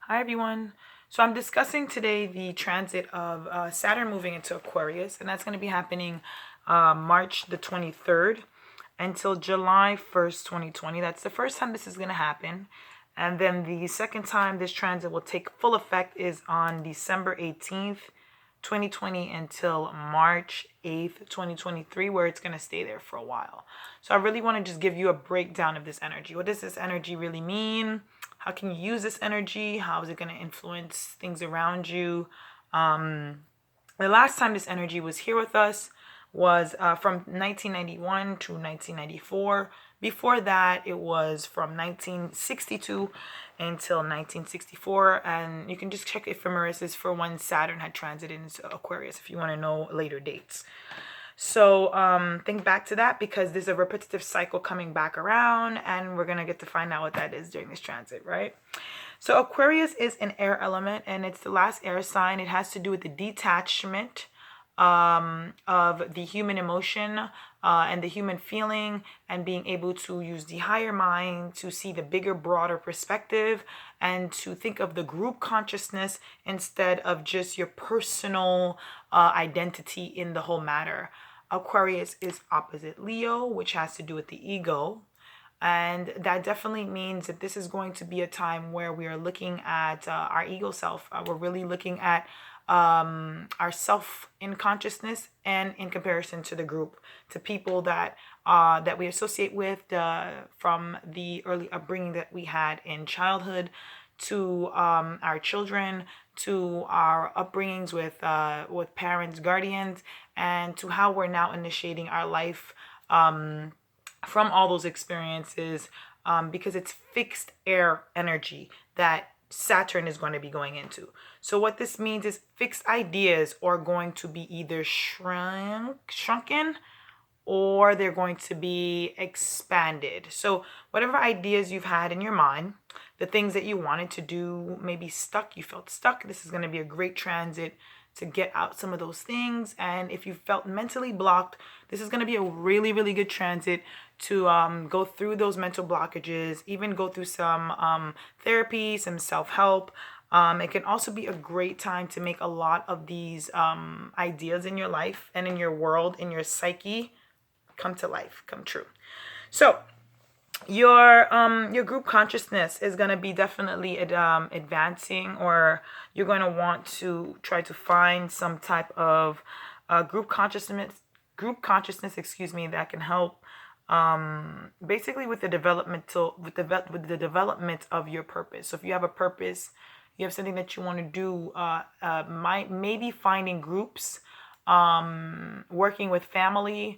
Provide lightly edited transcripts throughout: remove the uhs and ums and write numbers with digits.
Hi everyone. So I'm discussing today the transit of Saturn moving into Aquarius, and that's going to be happening March the 23rd until July 1st, 2020. That's the first time this is going to happen. And then the second time this transit will take full effect is on December 18th, 2020 until March 8th, 2023, where it's going to stay there for a while. So I really want to just give you a breakdown of this energy. What does this energy really mean? How can you use this energy? How is it going to influence things around you? The last time this energy was here with us was from 1991 to 1994. Before that, it was from 1962 until 1964. And you can just check ephemeris for when Saturn had transited into Aquarius if you want to know later dates. So think back to that because there's a repetitive cycle coming back around, and we're going to get to find out what that is during this transit, right? So Aquarius is an air element, and it's the last air sign. It has to do with the detachment of the human emotion and the human feeling, and being able to use the higher mind to see the bigger, broader perspective and to think of the group consciousness instead of just your personal identity in the whole matter. Aquarius is opposite Leo, which has to do with the ego. And that definitely means that this is going to be a time where we are looking at our ego self. We're really looking at our self in consciousness and in comparison to the group, to people that we associate with from the early upbringing that we had in childhood, to our children, to our upbringings with parents, guardians, and to how we're now initiating our life from all those experiences, because it's fixed air energy that Saturn is going to be going into. So what this means is fixed ideas are going to be either shrunken or they're going to be expanded. So whatever ideas you've had in your mind, the things that you wanted to do, maybe stuck, you felt stuck, this is going to be a great transit to get out some of those things. And if you felt mentally blocked, this is going to be a really, really good transit to go through those mental blockages, even go through some therapy, some self-help. It can also be a great time to make a lot of these ideas in your life and in your world, in your psyche, come to life, come true. So your group consciousness is going to be definitely advancing, or you're going to want to try to find some type of group consciousness, that can help basically with the development of your purpose. So if you have a purpose, you have something that you want to do, maybe finding groups, working with family,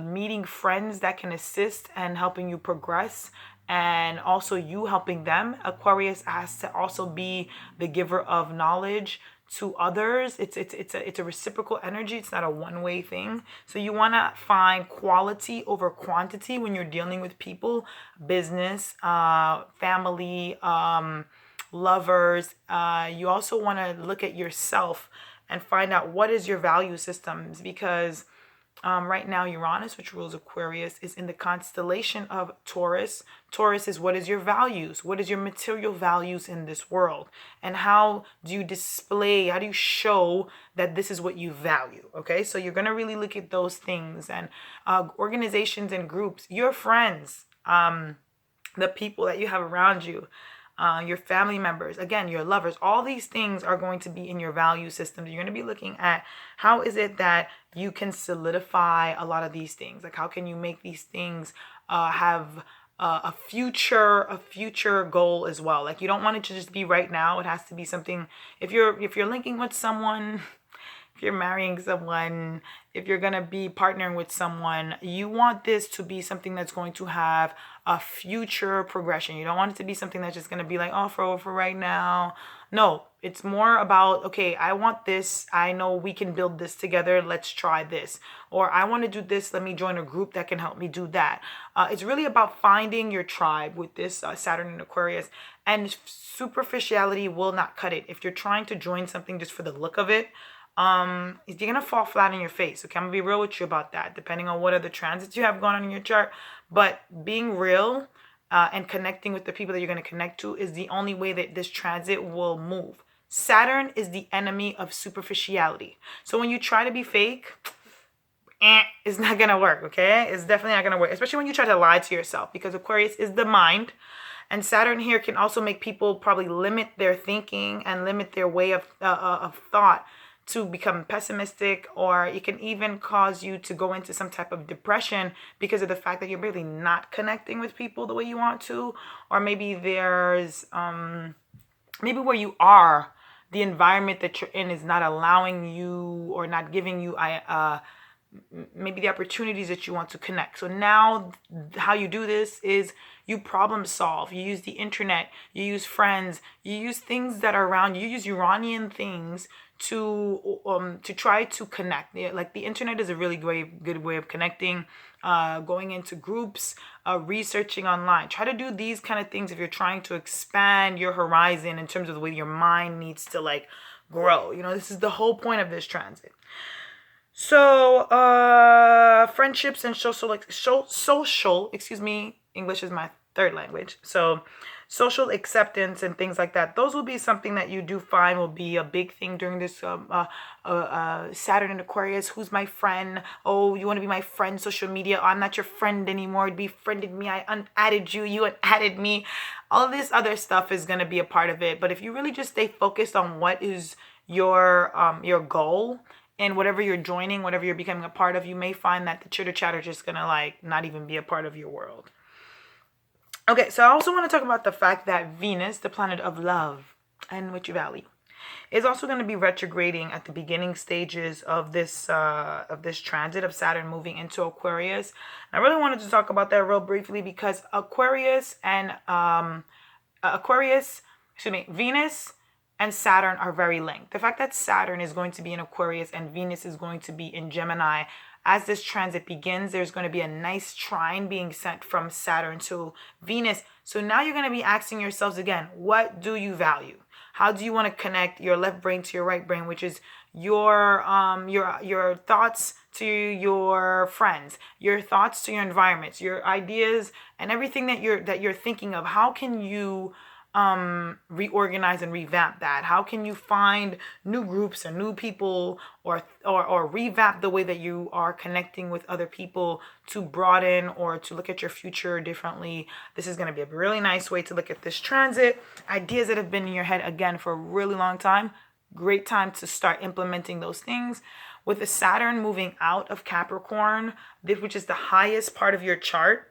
meeting friends that can assist and helping you progress, and also you helping them. Aquarius has to also be the giver of knowledge to others. It's a reciprocal energy. It's not a one-way thing. So you want to find quality over quantity when you're dealing with people, business, family, lovers. You also want to look at yourself and find out what is your value systems, because right now Uranus, which rules Aquarius, is in the constellation of Taurus. Taurus is, what is your values? What is your material values in this world? And how do you display, how do you show that this is what you value? Okay, so you're going to really look at those things, and organizations and groups, your friends, the people that you have around you, your family members, again, your lovers, all these things are going to be in your value system. You're going to be looking at how is it that you can solidify a lot of these things. Like, how can you make these things have a future goal as well? Like, you don't want it to just be right now. It has to be something. If you're linking with someone, if you're marrying someone, if you're going to be partnering with someone, you want this to be something that's going to have a future progression. You don't want it to be something that's just going to be like, oh, for right now. No, it's more about, okay, I want this. I know we can build this together. Let's try this. Or I want to do this. Let me join a group that can help me do that. It's really about finding your tribe with this Saturn in Aquarius. And superficiality will not cut it. If you're trying to join something just for the look of it, you're gonna fall flat on your face. Okay, I'm gonna be real with you about that, depending on what other transits you have going on in your chart. But being real, and connecting with the people that you're going to connect to is the only way that this transit will move. Saturn is the enemy of superficiality. So when you try to be fake, it's not going to work, okay? It's definitely not going to work, especially when you try to lie to yourself, because Aquarius is the mind. And Saturn here can also make people probably limit their thinking and limit their way of thought to become pessimistic, or it can even cause you to go into some type of depression because of the fact that you're really not connecting with people the way you want to, or maybe there's maybe where you are, the environment that you're in is not allowing you or not giving you maybe the opportunities that you want to connect. So now how you do this is you problem solve. You use the internet, you use friends, you use things that are around you, use Uranian things to try to connect. Like the internet is a really good way of connecting, going into groups, researching online. Try to do these kind of things if you're trying to expand your horizon in terms of the way your mind needs to like grow. You know, this is the whole point of this transit. So friendships and social, excuse me, English is my third language. So social acceptance and things like that, those will be something that you do find will be a big thing during this Saturn in Aquarius. Who's my friend? Oh, you want to be my friend? Social media. Oh, I'm not your friend anymore. You befriended me. I unadded you. You unadded me. All of this other stuff is going to be a part of it. But if you really just stay focused on what is your goal, and whatever you're joining, whatever you're becoming a part of, you may find that the chitter chatter is just gonna like not even be a part of your world. Okay, so I also want to talk about the fact that Venus, the planet of love and what you value, is also going to be retrograding at the beginning stages of this transit of Saturn moving into Aquarius. And I really wanted to talk about that real briefly because Venus and Saturn are very linked. The fact that Saturn is going to be in Aquarius and Venus is going to be in Gemini, as this transit begins, there's going to be a nice trine being sent from Saturn to Venus. So now you're going to be asking yourselves again, what do you value? How do you want to connect your left brain to your right brain, which is your thoughts to your friends, your thoughts to your environments, your ideas, and everything that you're thinking of? How can you reorganize and revamp that? How can you find new groups or new people, or revamp the way that you are connecting with other people to broaden or to look at your future differently? This is going to be a really nice way to look at this transit. Ideas that have been in your head again for a really long time, great time to start implementing those things. With the Saturn moving out of Capricorn, which is the highest part of your chart,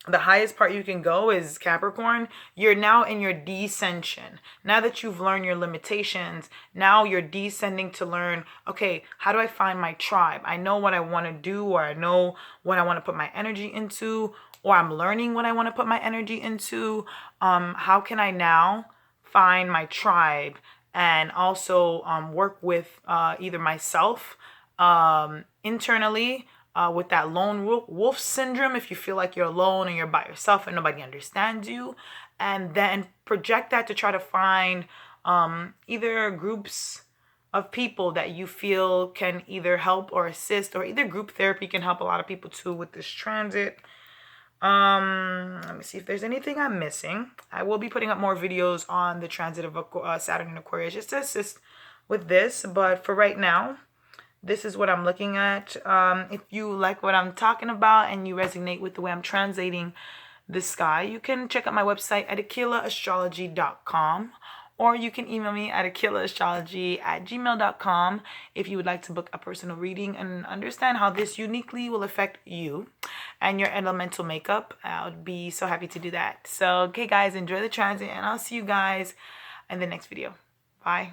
the highest part you can go is Capricorn. You're now in your descension. Now that you've learned your limitations, now you're descending to learn, okay, how do I find my tribe? I know what I want to do, or I know what I want to put my energy into, or I'm learning what I want to put my energy into. How can I now find my tribe and also work with either myself internally, with that lone wolf syndrome, if you feel like you're alone and you're by yourself and nobody understands you, and then project that to try to find either groups of people that you feel can either help or assist, or either group therapy can help a lot of people too with this transit. Let me see if there's anything I'm missing. I will be putting up more videos on the transit of Saturn in Aquarius just to assist with this, but for right now, this is what I'm looking at. If you like what I'm talking about and you resonate with the way I'm translating the sky, you can check out my website at aquilaastrology.com, or you can email me at aquilaastrology@gmail.com if you would like to book a personal reading and understand how this uniquely will affect you and your elemental makeup. I would be so happy to do that. So, okay guys, enjoy the transit, and I'll see you guys in the next video. Bye.